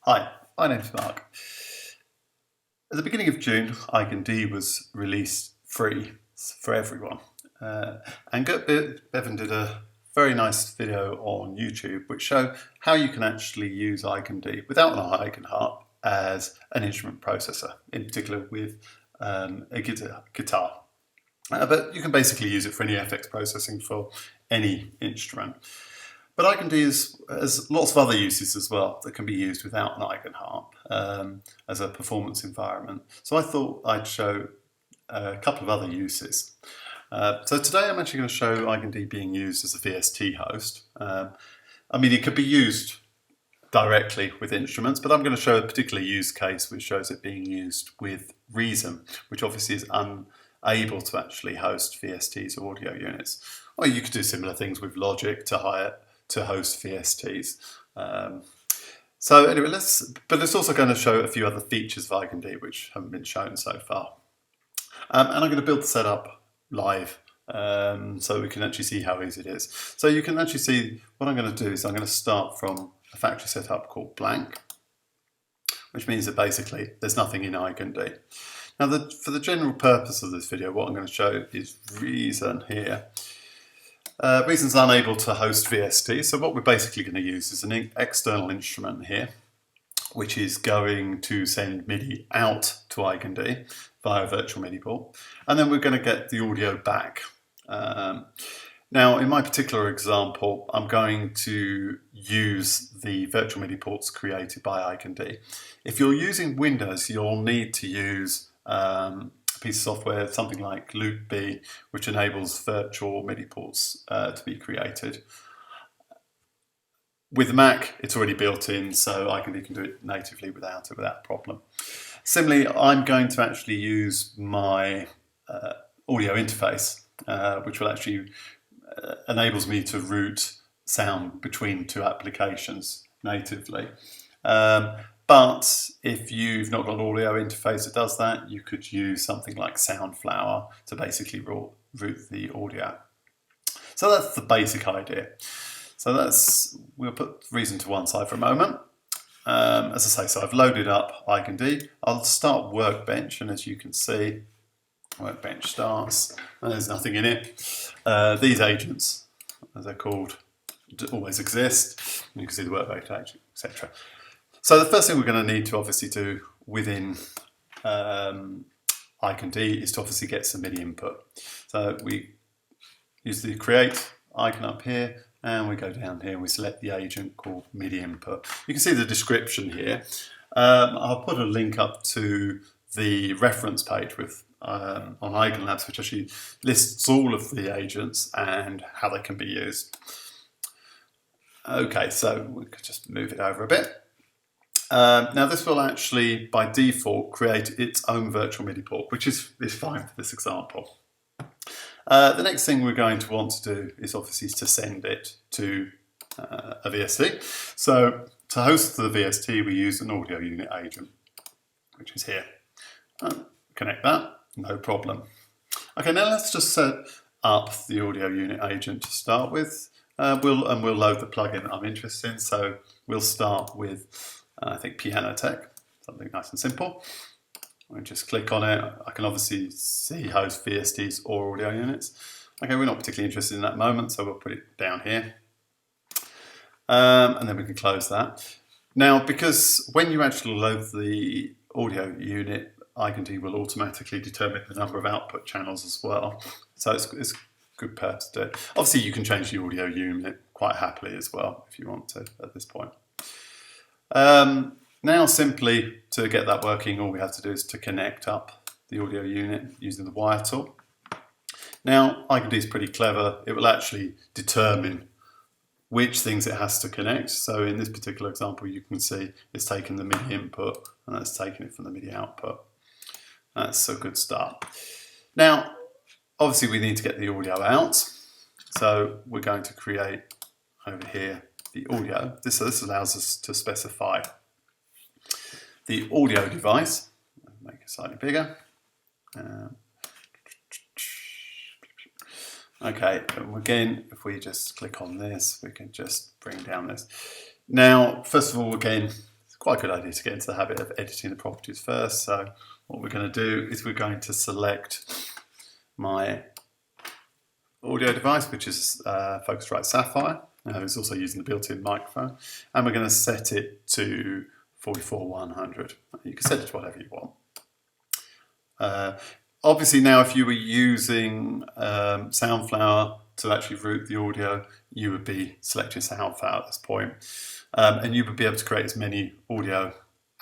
Hi, my name's Mark. At the beginning of June, EigenD was released free for everyone. And Bevan did a very nice video on YouTube which showed how you can actually use EigenD without an EigenHarp as an instrument processor, in particular with a guitar. But you can basically use it for any FX processing for any instrument. But EigenD has lots of other uses as well that can be used without an EigenHarp as a performance environment. So I thought I'd show a couple of other uses. So today I'm actually going to show EigenD being used as a VST host. I mean, it could be used directly with instruments, but I'm going to show a particular use case which shows it being used with Reason, which obviously is unable to actually host VSTs or audio units. Or you could do similar things with Logic to host VSTs. So anyway, but it's also going to show a few other features of EigenD which haven't been shown so far. And I'm going to build the setup live so we can actually see how easy it is. So you can actually see what I'm going to do is I'm going to start from a factory setup called blank, which means that basically there's nothing in EigenD. Now for the general purpose of this video, what I'm going to show is Reason here. Reason's unable to host VST, so what we're basically going to use is an external instrument here, which is going to send MIDI out to EigenD via a virtual MIDI port, and then we're going to get the audio back. Now, in my particular example, I'm going to use the virtual MIDI ports created by EigenD. If you're using Windows, you'll need to use a piece of software, something like Loop B, which enables virtual MIDI ports to be created. With Mac, it's already built in, so EigenD can do it natively without problem. Similarly, I'm going to actually use my audio interface, which will actually enables me to route sound between two applications natively. But if you've not got an audio interface that does that, you could use something like Soundflower to basically route the audio. So that's the basic idea. So we'll put Reason to one side for a moment. As I say, so I've loaded up EigenD. I'll start Workbench, and as you can see, Workbench starts, and there's nothing in it. These agents, as they're called, always exist. You can see the Workbench agent, etc. So the first thing we're going to need to obviously do within EigenD is to obviously get some MIDI input. So we use the create icon up here, and we go down here and we select the agent called MIDI input. You can see the description here. I'll put a link up to the reference page on EigenLabs, which actually lists all of the agents and how they can be used. Okay, so we could just move it over a bit. Now this will actually, by default, create its own virtual MIDI port, which is fine for this example. The next thing we're going to want to do is obviously to send it to a VST. So to host the VST, we use an audio unit agent, which is here. Connect that, no problem. Okay, now let's just set up the audio unit agent to start with. We'll load the plugin that I'm interested in. So we'll start with I think Piano Tech, something nice and simple. I just click on it. I can obviously see host VSTs or audio units. Okay, we're not particularly interested in that moment, so we'll put it down here. And then we can close that. Now, because when you actually load the audio unit, EigenD will automatically determine the number of output channels as well. So it's a good pair to do. Obviously, you can change the audio unit quite happily as well if you want to at this point. Now simply to get that working, all we have to do is to connect up the audio unit using the wire tool. Now EigenD is pretty clever. It will actually determine which things it has to connect. So in this particular example, you can see it's taken the MIDI input and that's taken it from the MIDI output. That's a good start. Now, obviously we need to get the audio out. So we're going to create over here the audio. This allows us to specify the audio device. Make it slightly bigger. Okay, and again, if we just click on this, we can just bring down this. Now, first of all, again, quite a good idea to get into the habit of editing the properties first. So what we're going to do is we're going to select my audio device, which is Focusrite Sapphire. It's also using the built-in microphone, and we're going to set it to 44-100. You can set it to whatever you want. Obviously now if you were using Soundflower to actually route the audio, you would be selecting Soundflower at this point, and you would be able to create as many audio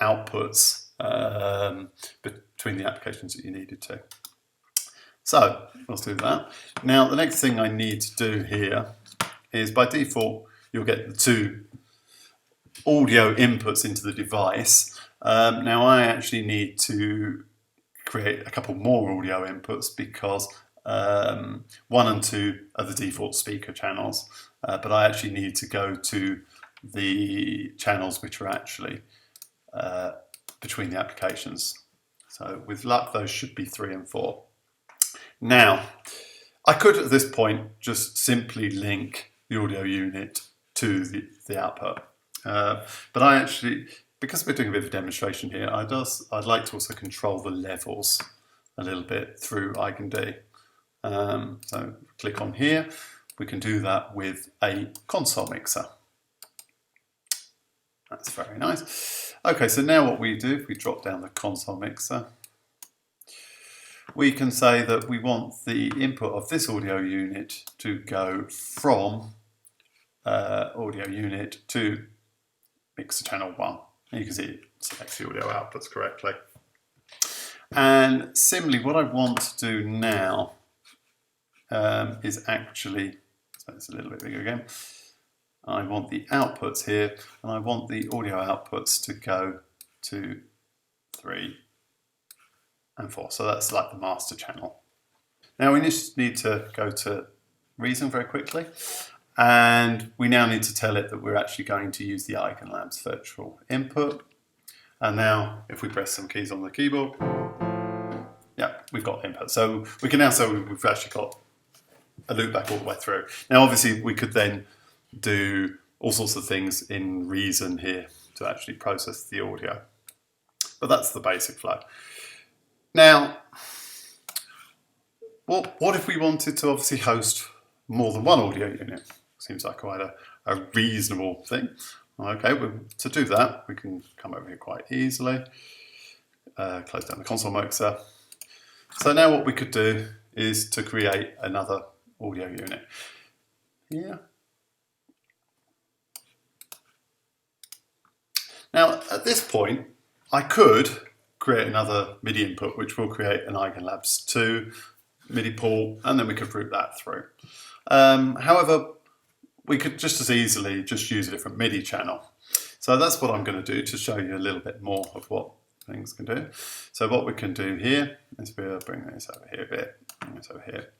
outputs between the applications that you needed to. So let's do that. Now the next thing I need to do here is, by default you'll get the two audio inputs into the device. Now I actually need to create a couple more audio inputs because 1 and 2 are the default speaker channels, but I actually need to go to the channels which are actually between the applications. So with luck those should be 3 and 4. Now I could at this point just simply link the audio unit to the output, but I actually, because we're doing a bit of a demonstration here, I'd like to also control the levels a little bit through EigenD. So click on here, we can do that with a console mixer. That's very nice. Okay, so now what we do, if we drop down the console mixer, we can say that we want the input of this audio unit to go from audio unit to mixer channel 1. And you can see it selects the audio outputs correctly. And similarly, what I want to do now is actually, so it's a little bit bigger again, I want the outputs here, and I want the audio outputs to go to 3 and 4. So that's like the master channel. Now we just need to go to Reason very quickly, and we now need to tell it that we're actually going to use the EigenLabs virtual input. And now if we press some keys on the keyboard, yeah, we've got input. So we can now say we've actually got a loop back all the way through. Now obviously we could then do all sorts of things in Reason here to actually process the audio, but that's the basic flow. Now what if we wanted to obviously host more than one audio unit? Seems like quite a reasonable thing. Okay, well, to do that we can come over here quite easily, close down the console mixer. So now what we could do is to create another audio unit here. Now at this point I could create another MIDI input which will create an EigenLabs 2 MIDI port, and then we could route that through. However, we could just as easily just use a different MIDI channel. So that's what I'm going to do to show you a little bit more of what things can do. So what we can do here is we'll bring this over here a bit, bring this over here.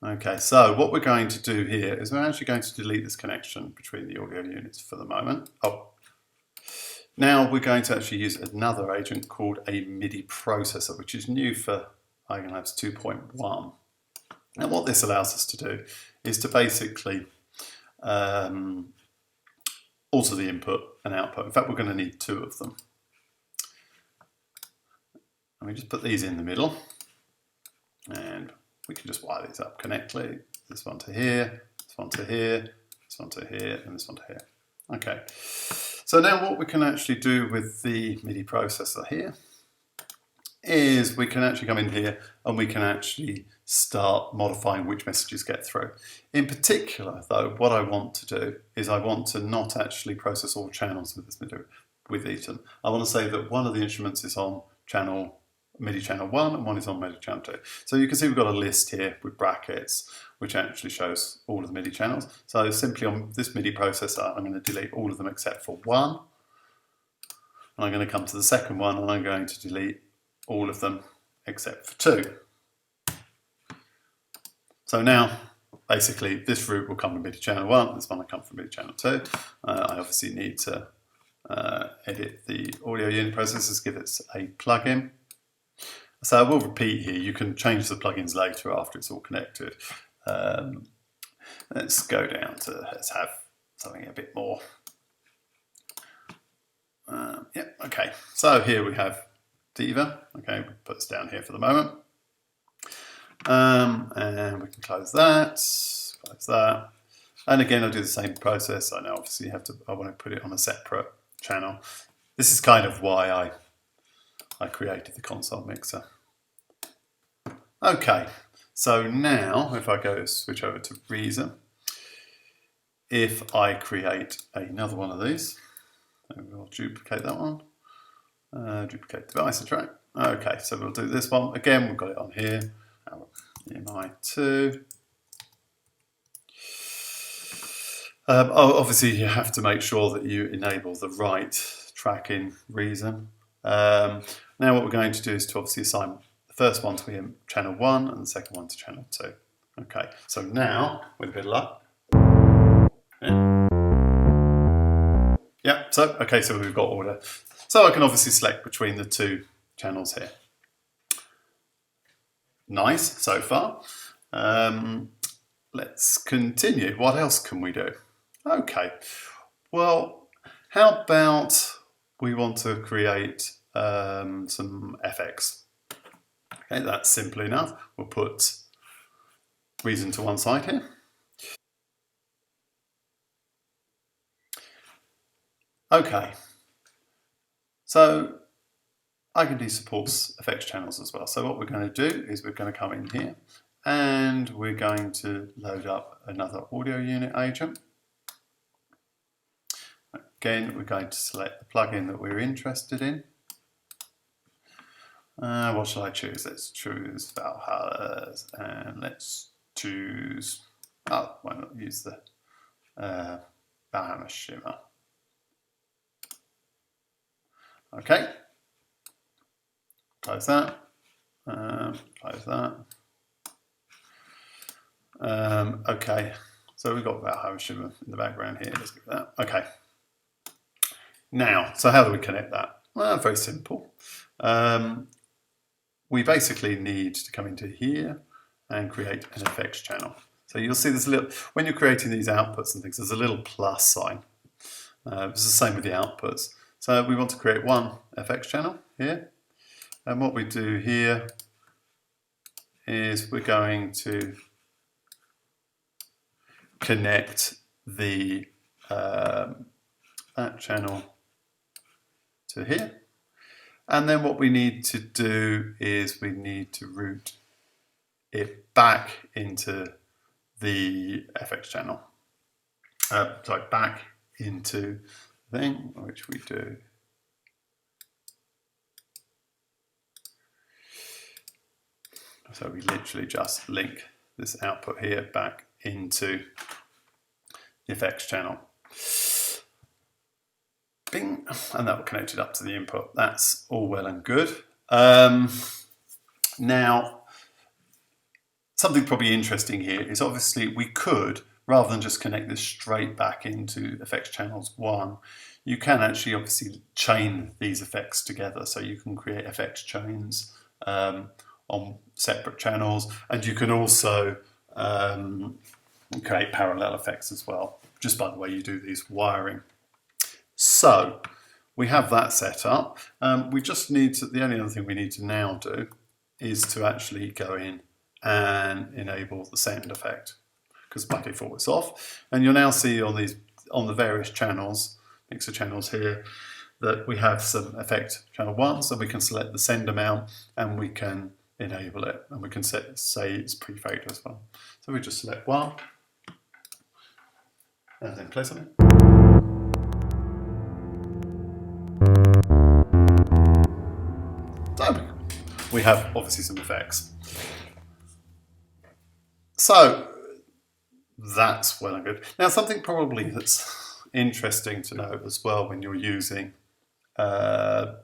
Okay, so what we're going to do here is we're actually going to delete this connection between the audio units for the moment. Now we're going to actually use another agent called a MIDI processor, which is new for EigenLabs 2.1. And what this allows us to do is to basically alter the input and output. In fact, we're going to need 2 of them. And we just put these in the middle, and we can just wire these up connectly. This one to here, this one to here, this one to here, and this one to here. Okay. So now what we can actually do with the MIDI processor here is we can actually come in here and we can actually start modifying which messages get through. In particular though, what I want to do is I want to not actually process all channels with this with Eaton. I want to say that one of the instruments is on MIDI channel 1 and one is on MIDI channel 2. So you can see we've got a list here with brackets which actually shows all of the MIDI channels. So simply on this MIDI processor I'm going to delete all of them except for 1. And I'm going to come to the second one and I'm going to delete all of them except for 2. So now basically this route will come from MIDI channel 1, this one will come from MIDI channel 2. I obviously need to edit the audio unit processors, give it a plugin. So I will repeat here, you can change the plugins later after it's all connected. Let's go down to, let's something a bit more. Yeah, okay. So here we have Diva. Okay, we'll put this down here for the moment. And we can close that. And again, I'll do the same process. I know obviously I want to put it on a separate channel. This is kind of why I created the console mixer. Okay, so now if I go switch over to Reason, if I create another one of these, we'll duplicate that one, duplicate device and track. Okay, so we'll do this one. Again, we've got it on here, EMI2. Obviously, you have to make sure that you enable the right track in Reason. Now what we're going to do is to obviously assign the first one to channel 1 and the second one to channel 2. Okay, so now, with a bit of luck, yeah, so, okay, so we've got order. So I can obviously select between the two channels here. Nice, so far. Let's continue. What else can we do? Okay, well, how about we want to create some FX? Okay, that's simple enough. We'll put Reason to one side here. Okay, so EigenD supports FX channels as well. So what we're going to do is we're going to come in here and we're going to load up another audio unit agent. Again, we're going to select the plugin that we're interested in. What shall I choose? Let's choose Valhalla's and let's choose, why not use the Valhalla Shimmer. Okay, close that, close that. Okay, so we've got Valhalla Shimmer in the background here, let's get that. Okay, now, so how do we connect that? Well, very simple. We basically need to come into here and create an FX channel. So you'll see there's a little, when you're creating these outputs and things, there's a little plus sign. It's the same with the outputs. So we want to create one FX channel here. And what we do here is we're going to connect the that channel to here. And then what we need to do is we need to route it back into the FX channel. Sorry, back into the thing, which we do. So we literally just link this output here back into the FX channel. Bing, and that will connect it up to the input. That's all well and good. Now, something probably interesting here is obviously we could, rather than just connect this straight back into FX channels 1, you can actually obviously chain these effects together. So you can create FX chains on separate channels, and you can also create parallel effects as well, just by the way you do these wiring. So we have that set up. We just need to, the only other thing we need to now do is to actually go in and enable the send effect, because by default it's off. And you'll now see on these, on the various channels, mixer channels here, that we have some effect channel 1, so we can select the send amount and we can enable it, and we can say it's prefade as well. So we just select 1 and then play something. So we have obviously some effects. So that's well and good. Now something probably that's interesting to know as well when you're using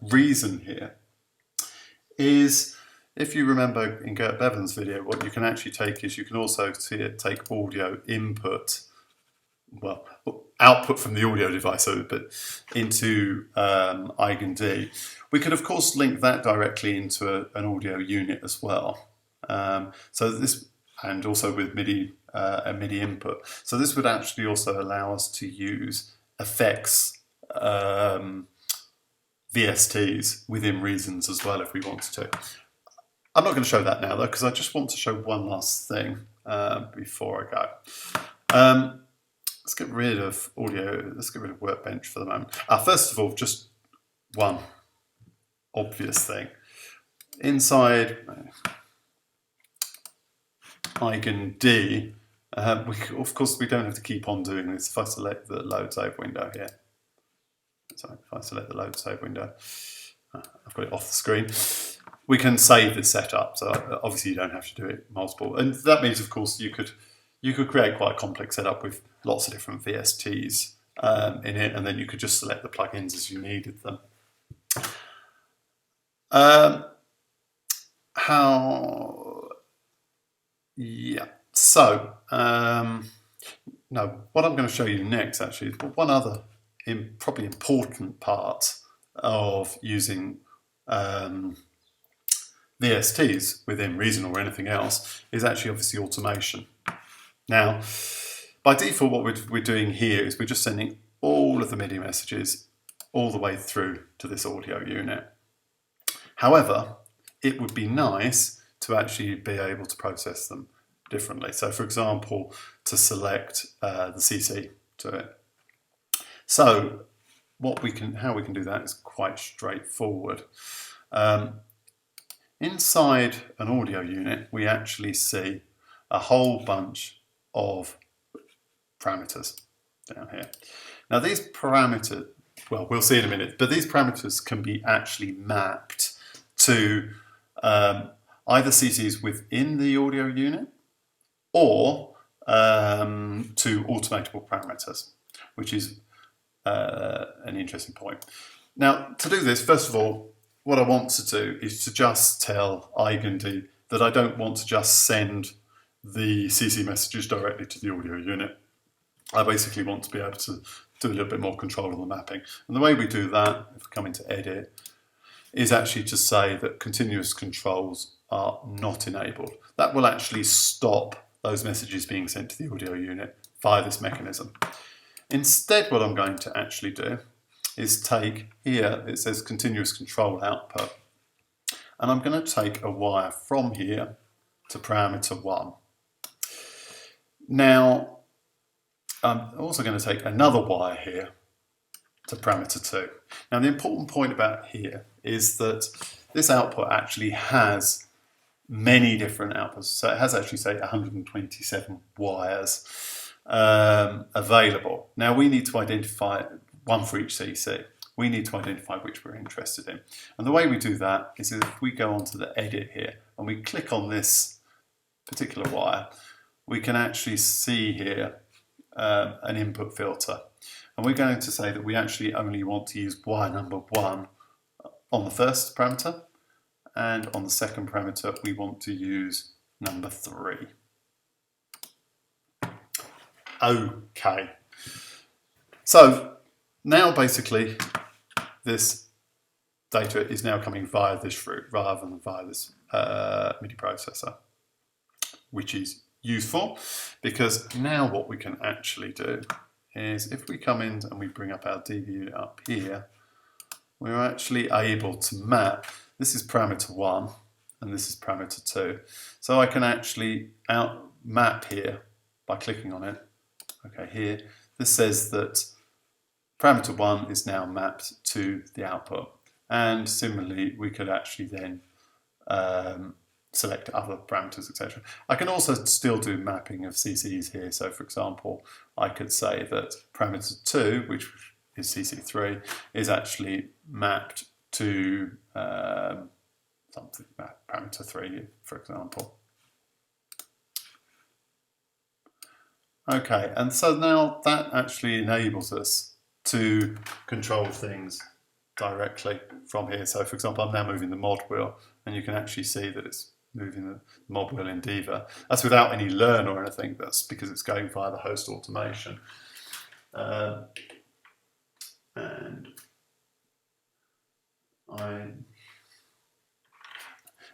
Reason here is, if you remember in Gert Bevan's video, what you can actually take is you can also take audio input, well, output from the audio device, but into EigenD. We could of course link that directly into an audio unit as well. So this, and also with MIDI a MIDI input. So this would actually also allow us to use effects VSTs within reasons as well if we wanted to. I'm not going to show that now though, because I just want to show one last thing before I go. Let's get rid of audio, let's get rid of Workbench for the moment. First of all, just one obvious thing. Inside EigenD, of course we don't have to keep on doing this. If I select the load save window here, sorry, if I select the load save window, I've got it off the screen, we can save this setup. So obviously you don't have to do it multiple. And that means, of course, you could create quite a complex setup with lots of different VSTs in it, and then you could just select the plugins as you needed them. So what I'm going to show you next actually is one other probably important part of using VSTs within Reason or anything else is actually obviously automation. Now, by default, what we're doing here is we're just sending all of the MIDI messages all the way through to this audio unit. However, it would be nice to actually be able to process them differently. So, for example, to select the CC to it. So, how we can do that is quite straightforward. Inside an audio unit, we actually see a whole bunch of parameters down here. Now these parameters, well, we'll see in a minute, but these parameters can be actually mapped to either CCs within the audio unit or to automatable parameters, which is an interesting point. Now, to do this, first of all, what I want to do is to just tell EigenD that I don't want to just send the CC messages directly to the audio unit. I basically want to be able to do a little bit more control on the mapping. And the way we do that, if we come into Edit, is actually to say that continuous controls are not enabled. That will actually stop those messages being sent to the audio unit via this mechanism. Instead, what I'm going to actually do is take here, it says continuous control output, and I'm going to take a wire from here to parameter 1. Now, I'm also going to take another wire here to parameter 2. Now, the important point about here is that this output actually has many different outputs. So it has actually, say, 127 wires available. Now, we need to identify one for each CC. We need to identify which we're interested in. And the way we do that is if we go onto the edit here and we click on this particular wire, we can actually see here an input filter. And we're going to say that we actually only want to use wire number 1 on the first parameter, and on the second parameter we want to use number 3. Okay. So now basically this data is now coming via this route rather than via this MIDI processor, which is useful because now what we can actually do is if we come in and we bring up our DV unit up here, we're actually able to map. This is parameter 1 and this is parameter 2. So I can actually map here by clicking on it. Okay, here, this says that parameter 1 is now mapped to the output. And similarly, we could actually then select other parameters, etc. I can also still do mapping of CCs here. So for example, I could say that parameter 2, which is CC3, is actually mapped to something, parameter 3, for example. Okay, and so now that actually enables us to control things directly from here. So for example, I'm now moving the mod wheel, and you can actually see that it's moving the mod wheel in Diva. That's without any learn or anything, that's because it's going via the host automation.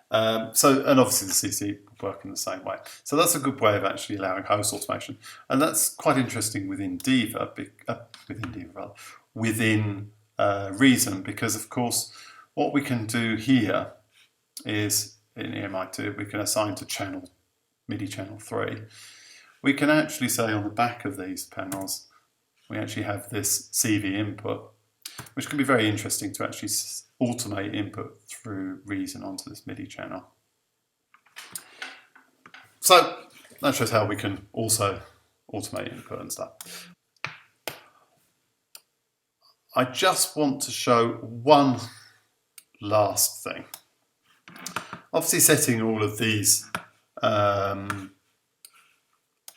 And obviously the CC will work in the same way. So that's a good way of actually allowing host automation, and that's quite interesting within within Reason, because of course what we can do here is in EMI2 we can assign to channel MIDI channel 3. We can actually say on the back of these panels we actually have this CV input, which can be very interesting to actually automate input through Reason onto this MIDI channel. So that shows how we can also automate input and stuff. I just want to show one last thing. Obviously setting all of these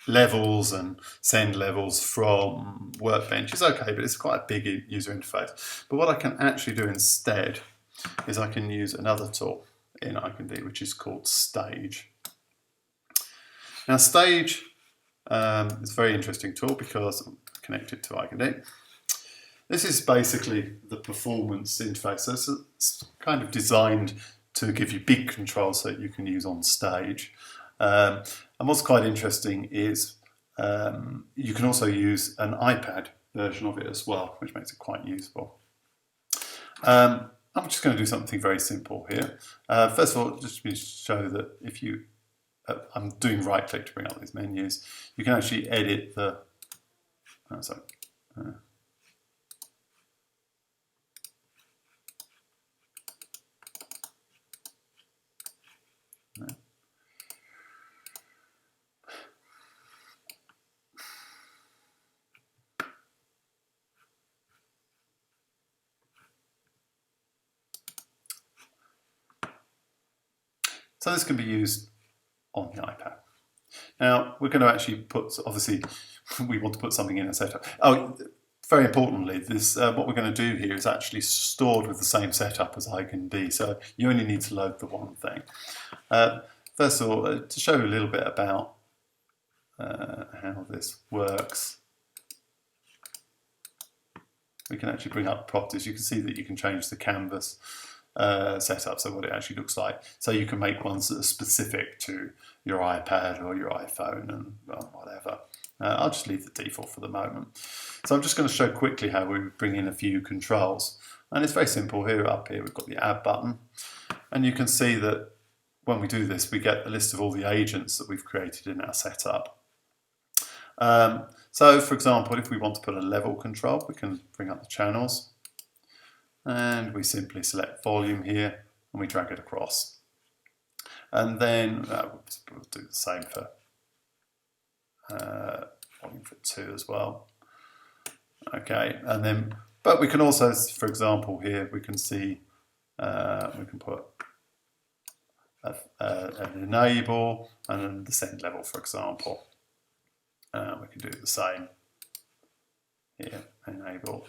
levels and send levels from Workbench is okay, but it's quite a big user interface. But what I can actually do instead is I can use another tool in EigenD, which is called Stage. Now Stage is a very interesting tool because I'm connected to EigenD. This is basically the performance interface. So it's kind of designed to give you big controls that you can use on stage. And what's quite interesting is you can also use an iPad version of it as well, which makes it quite useful. I'm just going to do something very simple here. First of all, just to show that if you, I'm doing right click to bring up these menus, you can actually edit the, so this can be used on the iPad. Now we're going to actually put, obviously we want to put something in a setup. Oh, very importantly, this what we're going to do here is actually stored with the same setup as EigenD, so you only need to load the one thing. First of all, to show you a little bit about how this works, we can actually bring up properties. You can see that you can change the canvas setup, so what it actually looks like. So you can make ones that are specific to your iPad or your iPhone and whatever. I'll just leave the default for the moment. So I'm just going to show quickly how we bring in a few controls. And it's very simple. Here, up here, we've got the Add button. And you can see that when we do this, we get a list of all the agents that we've created in our setup. So, for example, if we want to put a level control, we can bring up the channels. And we simply select volume here, and we drag it across. And then we'll do the same for volume for 2 as well. Okay, and then, but we can also, for example, here we can see we can put an enable and then the send level, for example. We can do the same here, enable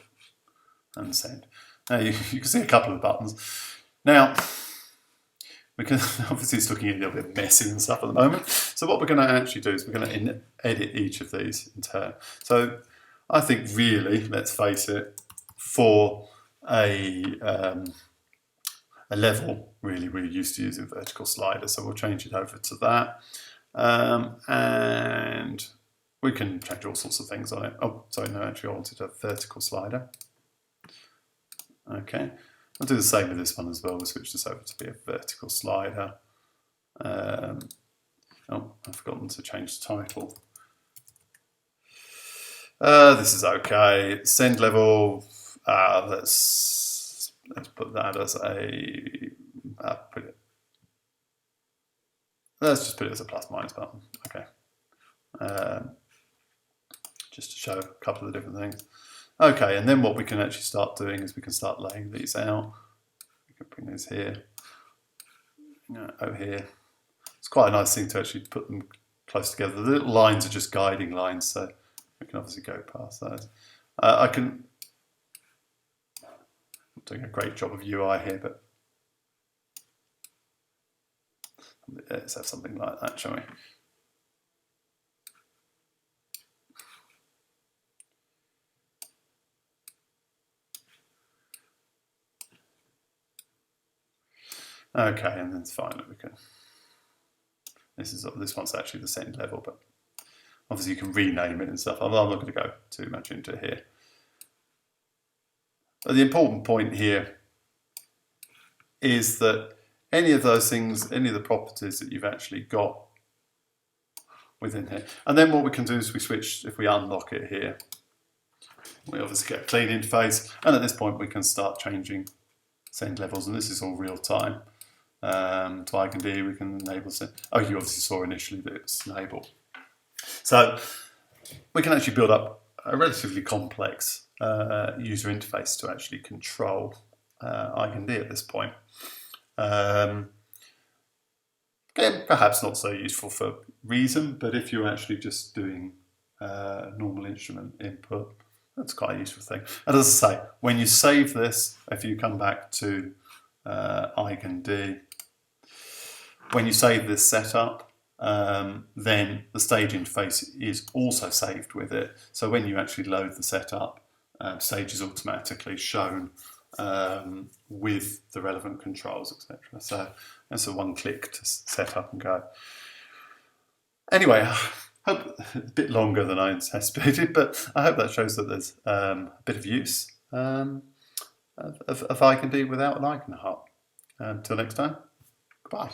and send. Now you can see a couple of buttons. Now, we can, obviously it's looking a little bit messy and stuff at the moment. So what we're going to actually do is we're going to edit each of these in turn. So I think really, let's face it, for a level, really we're used to using vertical sliders. So we'll change it over to that. And we can change all sorts of things on it. Oh, sorry, no, actually I wanted a vertical slider. Okay, I'll do the same with this one as well. We'll switch this over to be a vertical slider. Oh, I've forgotten to change the title. This is okay. Send level. Let's put that as a. Let's just put it as a plus minus button. Okay. Just to show a couple of the different things. Okay, and then what we can actually start doing is we can start laying these out. We can bring these here, over here. It's quite a nice thing to actually put them close together. The little lines are just guiding lines, so we can obviously go past those. I'm doing a great job of UI here, but let's have something like that, shall we? Okay, and then it's fine. We can. This one's actually the send level, but obviously you can rename it and stuff. I'm not going to go too much into here. But the important point here is that any of those things, any of the properties that you've actually got within here. And then what we can do is we switch, if we unlock it here, we obviously get a clean interface, and at this point we can start changing send levels, and this is all real time. To EigenD we can enable send. Oh, you obviously saw initially that it's enabled. So we can actually build up a relatively complex user interface to actually control EigenD at this point. Again, perhaps not so useful for Reason, but if you're actually just doing normal instrument input, that's quite a useful thing. And as I say, when you save this, if you come back to EigenD, when you save this setup, then the stage interface is also saved with it. So when you actually load the setup, stage is automatically shown with the relevant controls, etc. So that's a one click to set up and go. Anyway, I hope a bit longer than I anticipated, but I hope that shows that there's a bit of use of EigenD without an icon hub. Until next time, goodbye.